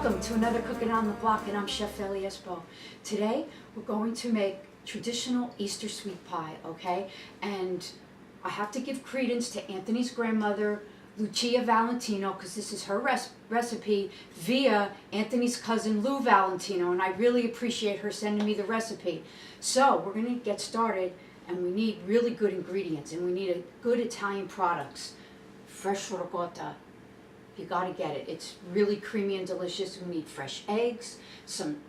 Welcome to another Cooking on the Block, and I'm Chef Ellie Espo. Today we're going to make traditional Easter sweet pie, okay? And I have to give credence to Anthony's grandmother, Lucia Valentino, because this is her recipe via Anthony's cousin Lou Valentino, and I really appreciate her sending me the recipe. So we're going to get started, and we need really good ingredients, and we need good Italian products. Fresh ricotta. You gotta get it. It's really creamy and delicious. We need fresh eggs,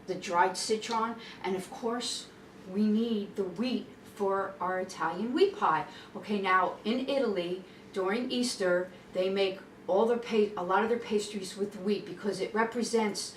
the dried citron, and of course, we need the wheat for our Italian wheat pie. Okay, now in Italy, during Easter, they make a lot of their pastries with wheat because it represents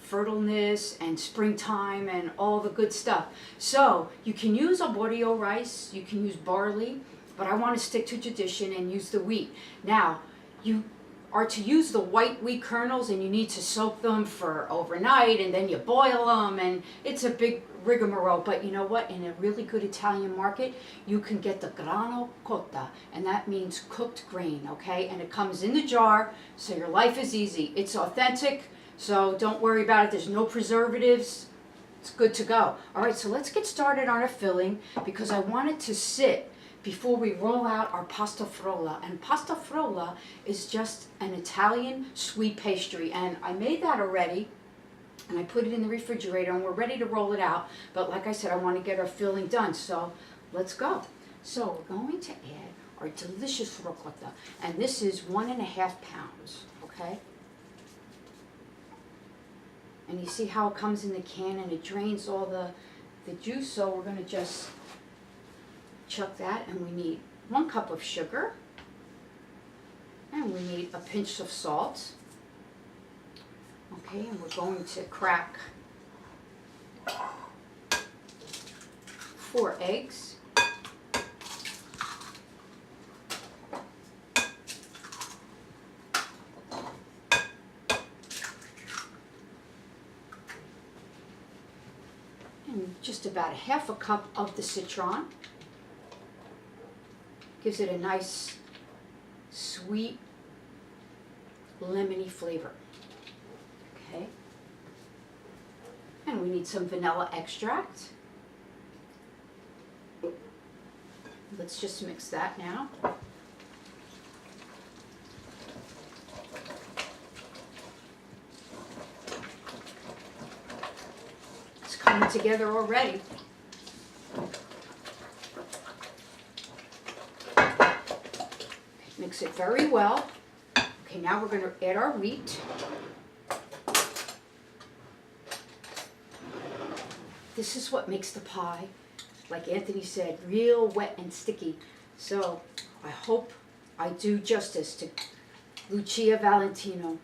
fertileness and springtime and all the good stuff. So you can use arborio rice, you can use barley, but I want to stick to tradition and use the wheat. Now, you are to use the white wheat kernels, and you need to soak them for overnight, and then you boil them, and it's a big rigmarole. But you know what? In a really good Italian market, you can get the grano cotta, and that means cooked grain, okay? And it comes in the jar, so your life is easy. It's authentic, so don't worry about it. There's no preservatives. It's good to go. All right, so let's get started on our filling, because I want it to sit before we roll out our pasta frolla. And pasta frolla is just an Italian sweet pastry, and I made that already and I put it in the refrigerator, and we're ready to roll it out. But like I said, I want to get our filling done, so let's go. So we're going to add our delicious ricotta, and this is 1.5 pounds, okay? And you see how it comes in the can and it drains all the juice, so we're going to just chuck that, and we need 1 cup of sugar, and we need a pinch of salt. Okay, and we're going to crack 4 eggs. And just about 1/2 cup of the citron. Gives it a nice, sweet, lemony flavor. Okay. And we need some vanilla extract. Let's just mix that now. It's coming together already. Mix it very well. Okay, now we're going to add our wheat. This is what makes the pie, like Anthony said, real wet and sticky. So I hope I do justice to Lucia Valentino.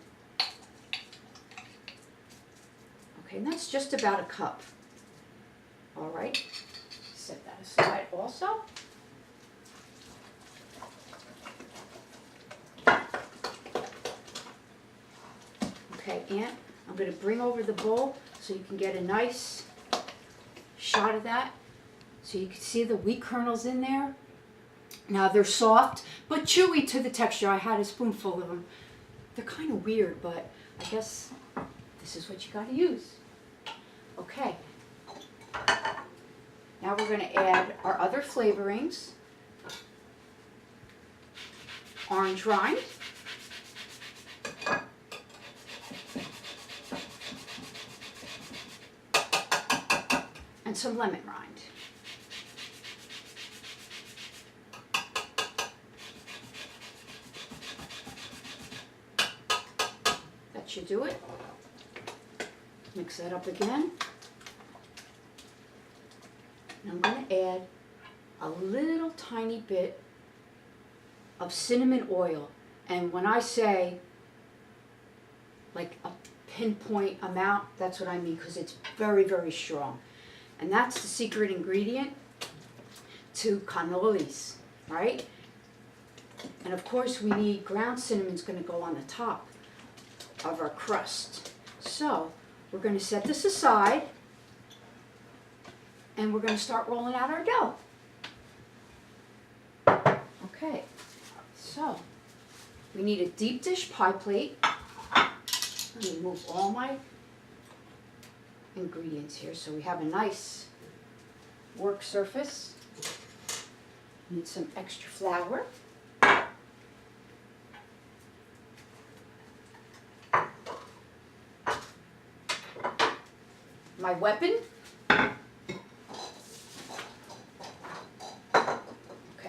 Okay, and that's just about 1 cup. All right, set that aside also. Okay, and I'm going to bring over the bowl so you can get a nice shot of that. So you can see the wheat kernels in there. Now they're soft but chewy to the texture. I had a spoonful of them. They're kind of weird, but I guess this is what you got to use. Okay. Now we're going to add our other flavorings. Orange rind. And some lemon rind. That should do it. Mix that up again. And I'm going to add a little tiny bit of cinnamon oil. And when I say like a pinpoint amount, that's what I mean, because it's very, very strong. And that's the secret ingredient to cannolis, right? And of course we need ground cinnamon's going to go on the top of our crust. So we're going to set this aside, and we're going to start rolling out our dough. Okay, so we need a deep dish pie plate. Remove all my ingredients here so we have a nice work surface. Need some extra flour. My weapon. Okay,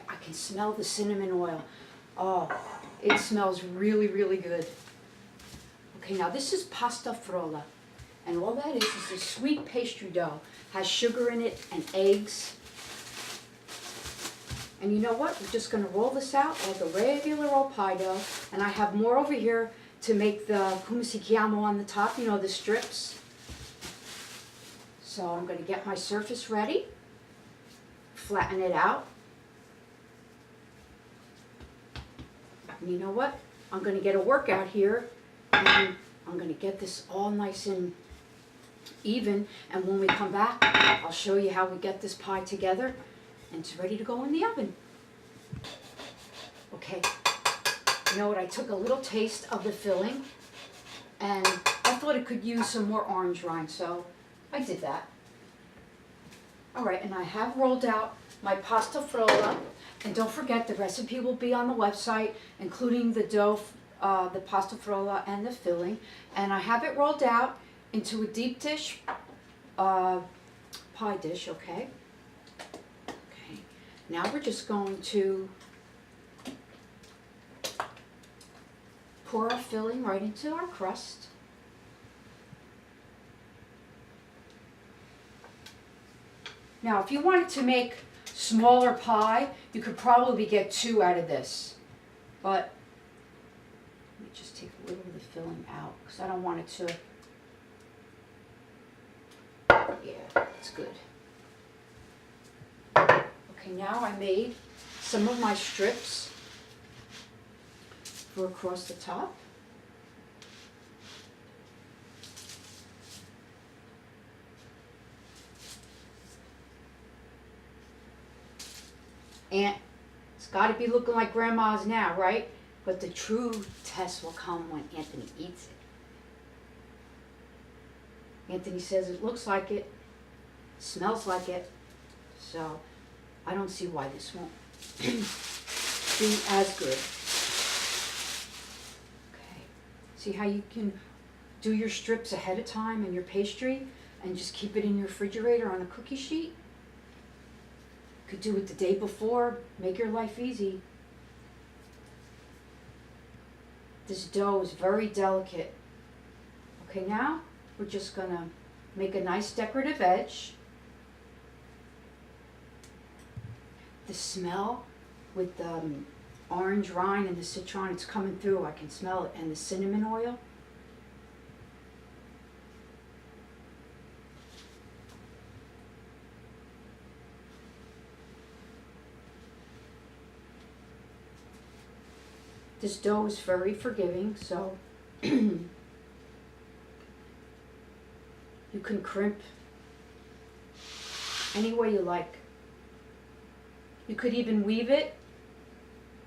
I can smell the cinnamon oil. Oh, it smells really, really good. Okay, now this is pasta frolla. And all that is a sweet pastry dough. Has sugar in it and eggs. And you know what? We're just going to roll this out like a regular old pie dough. And I have more over here to make the come si chiama on the top, you know, the strips. So I'm going to get my surface ready. Flatten it out. And you know what? I'm going to get a workout here. And I'm going to get this all nice and even. And when we come back, I'll show you how we get this pie together. And it's ready to go in the oven. Okay, you know what, I took a little taste of the filling and I thought it could use some more orange rind, so I did that. Alright, and I have rolled out my pasta frolla, and don't forget the recipe will be on the website, including the dough, the pasta frolla and the filling. And I have it rolled out into a deep dish, pie dish, okay? Now we're just going to pour our filling right into our crust. Now if you wanted to make smaller pie, you could probably get 2 out of this. But let me just take a little of the filling out because I don't want it to, yeah, it's good. Okay, now I made some of my strips for across the top. And it's got to be looking like Grandma's now, right? But the true test will come when Anthony eats it. Anthony says it looks like it, smells like it, so I don't see why this won't be as good. Okay, see how you can do your strips ahead of time in your pastry and just keep it in your refrigerator on a cookie sheet? You could do it the day before, make your life easy. This dough is very delicate. Okay, now we're just gonna make a nice decorative edge. The smell with the orange rind and the citron, it's coming through. I can smell it. And the cinnamon oil. This dough is very forgiving, so you can crimp any way you like. You could even weave it,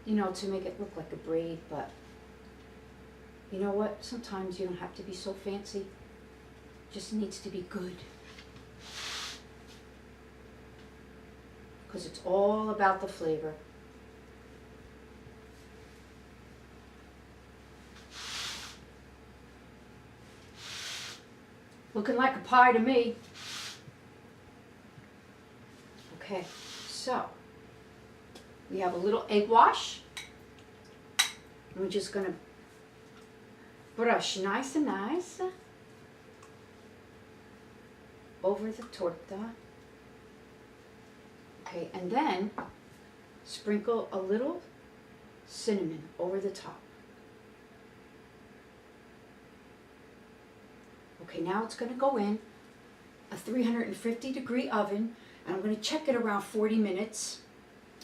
you know, to make it look like a braid, but you know what? Sometimes you don't have to be so fancy. It just needs to be good. Because it's all about the flavor. Looking like a pie to me. Okay, so we have a little egg wash. And we're just going to brush nice and nice over the torta. Okay, and then sprinkle a little cinnamon over the top. Okay, now it's going to go in a 350-degree oven, and I'm going to check it around 40 minutes.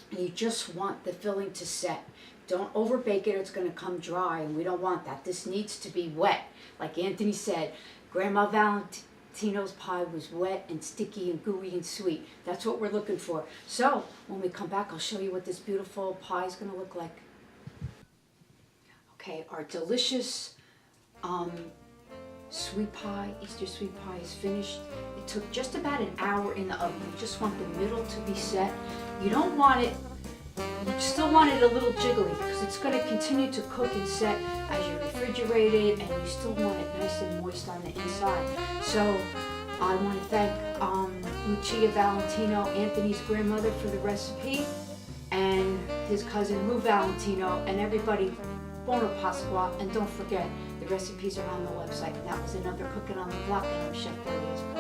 And you just want the filling to set. Don't overbake it, it's going to come dry, and we don't want that. This needs to be wet. Like Anthony said, Grandma Valentino's pie was wet and sticky and gooey and sweet. That's what we're looking for. So, when we come back, I'll show you what this beautiful pie is going to look like. Okay, our delicious sweet pie, Easter sweet pie is finished. It took just about an hour in the oven. You just want the middle to be set. You don't want it, you still want it a little jiggly because it's going to continue to cook and set as you refrigerate it, and you still want it nice and moist on the inside. So I want to thank Lucia Valentino, Anthony's grandmother, for the recipe, and his cousin Lou Valentino, and everybody, Buona Pasqua, and don't forget, the recipes are on the website. And that was another Cooking on the Block, and I'm Chef Ellie Espo.